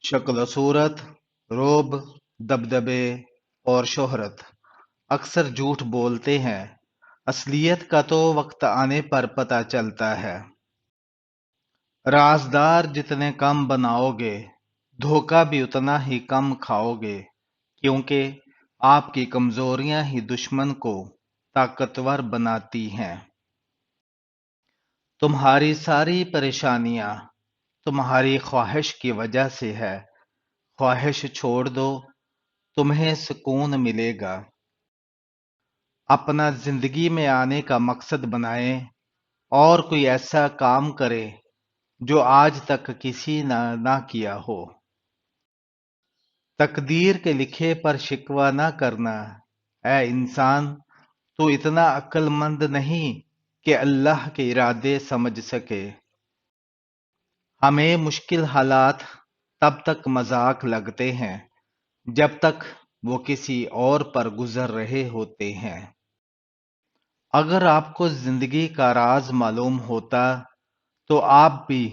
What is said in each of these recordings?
شکل و صورت، رعب، دبدبے اور شہرت اکثر جھوٹ بولتے ہیں، اصلیت کا تو وقت آنے پر پتہ چلتا ہے۔ رازدار جتنے کم بناؤ گے، دھوکہ بھی اتنا ہی کم کھاؤ گے، کیونکہ آپ کی کمزوریاں ہی دشمن کو طاقتور بناتی ہیں۔ تمہاری ساری پریشانیاں تمہاری خواہش کی وجہ سے ہے، خواہش چھوڑ دو، تمہیں سکون ملے گا۔ اپنا زندگی میں آنے کا مقصد بنائیں اور کوئی ایسا کام کرے جو آج تک کسی نے نہ کیا ہو۔ تقدیر کے لکھے پر شکوہ نہ کرنا۔ اے انسان، تو اتنا عقل مند نہیں کہ اللہ کے ارادے سمجھ سکے۔ ہمیں مشکل حالات تب تک مذاق لگتے ہیں جب تک وہ کسی اور پر گزر رہے ہوتے ہیں۔ اگر آپ کو زندگی کا راز معلوم ہوتا تو آپ بھی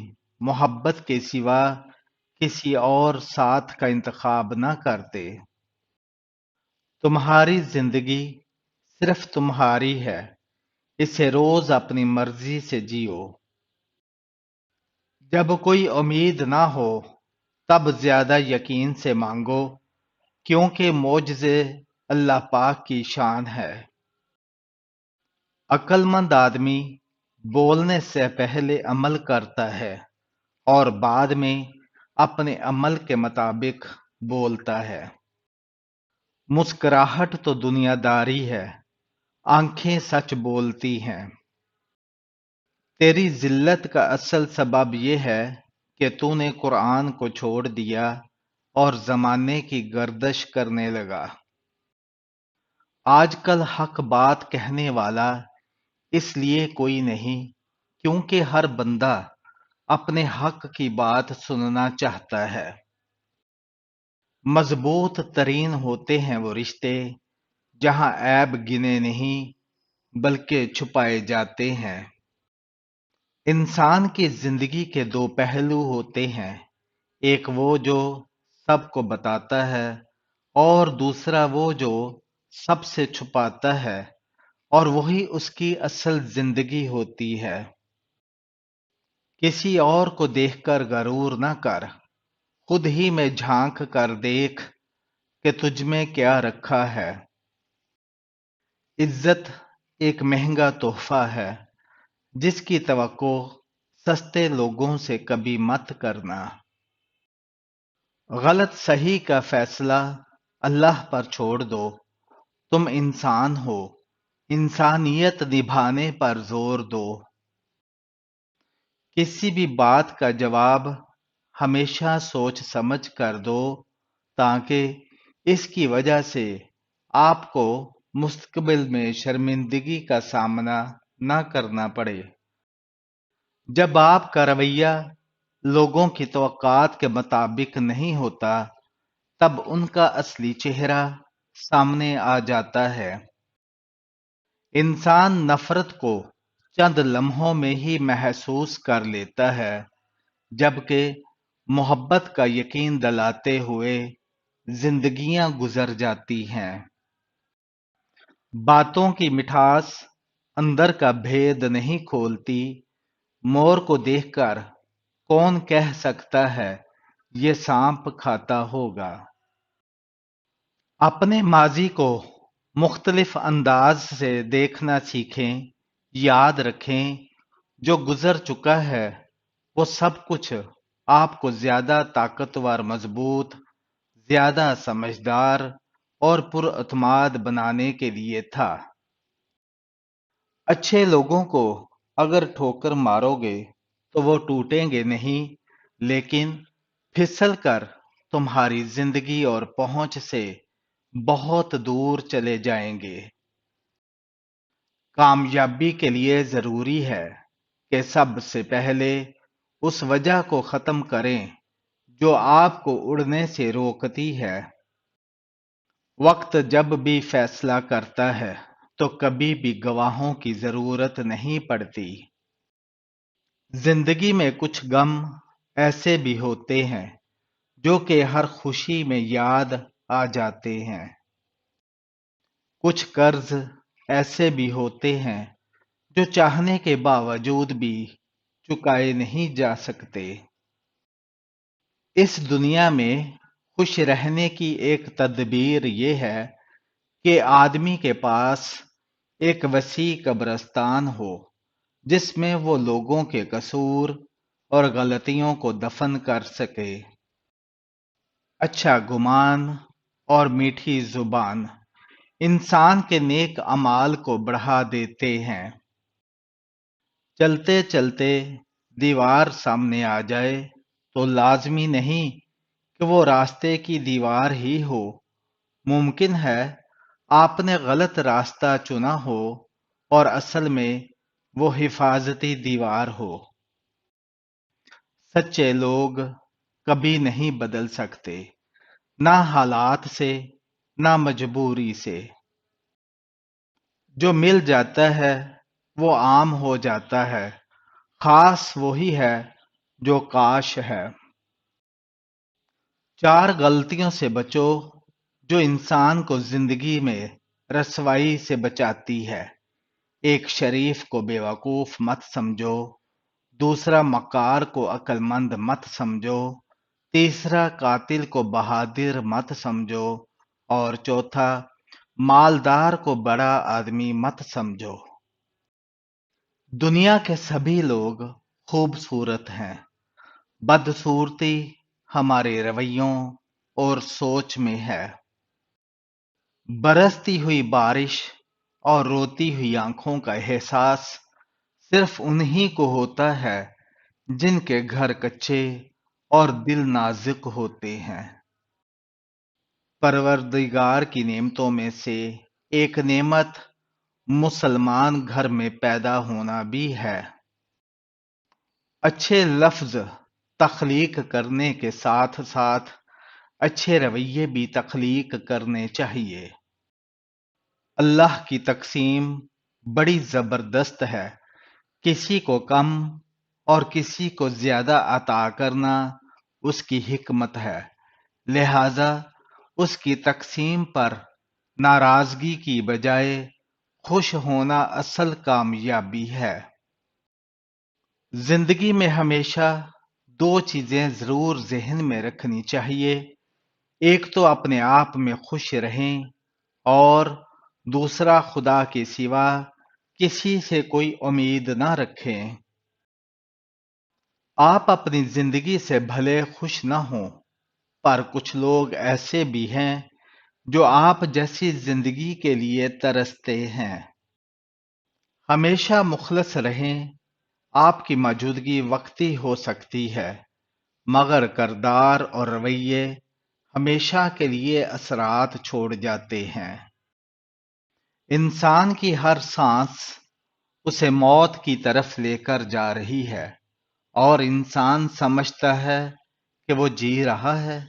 محبت کے سوا کسی اور ساتھ کا انتخاب نہ کرتے۔ تمہاری زندگی صرف تمہاری ہے، اسے روز اپنی مرضی سے جیو۔ جب کوئی امید نہ ہو تب زیادہ یقین سے مانگو، کیونکہ معجزے اللہ پاک کی شان ہے۔ عقل مند آدمی بولنے سے پہلے عمل کرتا ہے اور بعد میں اپنے عمل کے مطابق بولتا ہے۔ مسکراہٹ تو دنیا داری ہے، آنکھیں سچ بولتی ہیں۔ تیری ذلت کا اصل سبب یہ ہے کہ تو نے قرآن کو چھوڑ دیا اور زمانے کی گردش کرنے لگا۔ آج کل حق بات کہنے والا اس لیے کوئی نہیں کیونکہ ہر بندہ اپنے حق کی بات سننا چاہتا ہے۔ مضبوط ترین ہوتے ہیں وہ رشتے جہاں عیب گنے نہیں بلکہ چھپائے جاتے ہیں۔ انسان کی زندگی کے دو پہلو ہوتے ہیں، ایک وہ جو سب کو بتاتا ہے اور دوسرا وہ جو سب سے چھپاتا ہے، اور وہی اس کی اصل زندگی ہوتی ہے۔ کسی اور کو دیکھ کر غرور نہ کر، خود ہی میں جھانک کر دیکھ کہ تجھ میں کیا رکھا ہے۔ عزت ایک مہنگا تحفہ ہے جس کی توقع سستے لوگوں سے کبھی مت کرنا۔ غلط صحیح کا فیصلہ اللہ پر چھوڑ دو، تم انسان ہو، انسانیت نبھانے پر زور دو۔ کسی بھی بات کا جواب ہمیشہ سوچ سمجھ کر دو تاکہ اس کی وجہ سے آپ کو مستقبل میں شرمندگی کا سامنا نہ کرنا پڑے۔ جب آپ کا رویہ لوگوں کی توقعات کے مطابق نہیں ہوتا تب ان کا اصلی چہرہ سامنے آ جاتا ہے۔ انسان نفرت کو چند لمحوں میں ہی محسوس کر لیتا ہے، جبکہ محبت کا یقین دلاتے ہوئے زندگیاں گزر جاتی ہیں۔ باتوں کی مٹھاس اندر کا بھید نہیں کھولتی، مور کو دیکھ کر کون کہہ سکتا ہے یہ سانپ کھاتا ہوگا۔ اپنے ماضی کو مختلف انداز سے دیکھنا سیکھیں، یاد رکھیں جو گزر چکا ہے وہ سب کچھ آپ کو زیادہ طاقتور، مضبوط، زیادہ سمجھدار اور پراعتماد بنانے کے لیے تھا۔ اچھے لوگوں کو اگر ٹھوکر مارو گے تو وہ ٹوٹیں گے نہیں، لیکن پھسل کر تمہاری زندگی اور پہنچ سے بہت دور چلے جائیں گے۔ کامیابی کے لیے ضروری ہے کہ سب سے پہلے اس وجہ کو ختم کریں جو آپ کو اڑنے سے روکتی ہے۔ وقت جب بھی فیصلہ کرتا ہے تو کبھی بھی گواہوں کی ضرورت نہیں پڑتی۔ زندگی میں کچھ غم ایسے بھی ہوتے ہیں جو کہ ہر خوشی میں یاد آ جاتے ہیں۔ کچھ قرض ایسے بھی ہوتے ہیں جو چاہنے کے باوجود بھی چکائے نہیں جا سکتے۔ اس دنیا میں خوش رہنے کی ایک تدبیر یہ ہے کہ آدمی کے پاس ایک وسیع قبرستان ہو جس میں وہ لوگوں کے قصور اور غلطیوں کو دفن کر سکے۔ اچھا گمان اور میٹھی زبان انسان کے نیک اعمال کو بڑھا دیتے ہیں۔ چلتے چلتے دیوار سامنے آ جائے تو لازمی نہیں کہ وہ راستے کی دیوار ہی ہو، ممکن ہے آپ نے غلط راستہ چنا ہو اور اصل میں وہ حفاظتی دیوار ہو۔ سچے لوگ کبھی نہیں بدل سکتے، نہ حالات سے نہ مجبوری سے۔ جو مل جاتا ہے وہ عام ہو جاتا ہے، خاص وہی ہے جو کاش ہے۔ چار غلطیوں سے بچو جو انسان کو زندگی میں رسوائی سے بچاتی ہے۔ ایک شریف کو بیوقوف مت سمجھو، دوسرا مکار کو عقل مند مت سمجھو، تیسرا قاتل کو بہادر مت سمجھو، اور چوتھا مالدار کو بڑا آدمی مت سمجھو۔ دنیا کے سبھی لوگ خوبصورت ہیں، بدصورتی ہمارے رویوں اور سوچ میں ہے۔ برستی ہوئی بارش اور روتی ہوئی آنکھوں کا احساس صرف انہی کو ہوتا ہے جن کے گھر کچے اور دل نازک ہوتے ہیں۔ پروردگار کی نعمتوں میں سے ایک نعمت مسلمان گھر میں پیدا ہونا بھی ہے۔ اچھے لفظ تخلیق کرنے کے ساتھ ساتھ اچھے رویے بھی تخلیق کرنے چاہیے۔ اللہ کی تقسیم بڑی زبردست ہے، کسی کو کم اور کسی کو زیادہ عطا کرنا اس کی حکمت ہے، لہذا اس کی تقسیم پر ناراضگی کی بجائے خوش ہونا اصل کامیابی ہے۔ زندگی میں ہمیشہ دو چیزیں ضرور ذہن میں رکھنی چاہیے، ایک تو اپنے آپ میں خوش رہیں اور دوسرا خدا کے سوا کسی سے کوئی امید نہ رکھیں۔ آپ اپنی زندگی سے بھلے خوش نہ ہوں، پر کچھ لوگ ایسے بھی ہیں جو آپ جیسی زندگی کے لیے ترستے ہیں۔ ہمیشہ مخلص رہیں، آپ کی موجودگی وقتی ہو سکتی ہے، مگر کردار اور رویے ہمیشہ کے لیے اثرات چھوڑ جاتے ہیں۔ انسان کی ہر سانس اسے موت کی طرف لے کر جا رہی ہے اور انسان سمجھتا ہے کہ وہ جی رہا ہے۔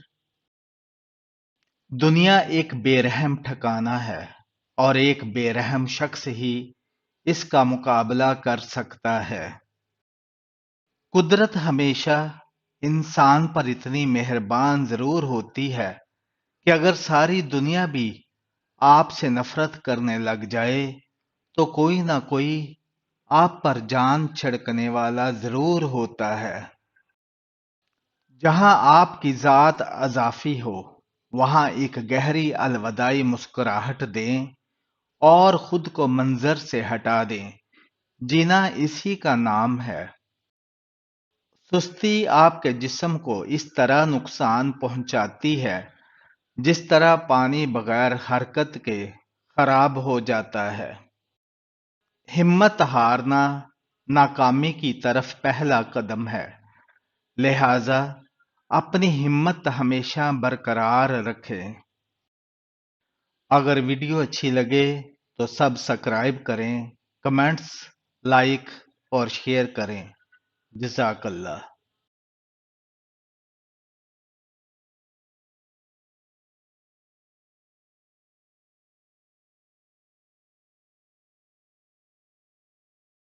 دنیا ایک بے رحم ٹھکانہ ہے اور ایک بے رحم شخص ہی اس کا مقابلہ کر سکتا ہے۔ قدرت ہمیشہ انسان پر اتنی مہربان ضرور ہوتی ہے کہ اگر ساری دنیا بھی آپ سے نفرت کرنے لگ جائے تو کوئی نہ کوئی آپ پر جان چھڑکنے والا ضرور ہوتا ہے۔ جہاں آپ کی ذات اضافی ہو وہاں ایک گہری الوداعی مسکراہٹ دیں اور خود کو منظر سے ہٹا دیں، جینا اسی کا نام ہے۔ سستی آپ کے جسم کو اس طرح نقصان پہنچاتی ہے جس طرح پانی بغیر حرکت کے خراب ہو جاتا ہے۔ ہمت ہارنا ناکامی کی طرف پہلا قدم ہے، لہذا اپنی ہمت ہمیشہ برقرار رکھیں۔ اگر ویڈیو اچھی لگے تو سبسکرائب کریں، کمنٹس، لائک اور شیئر کریں۔ جزاک اللہ۔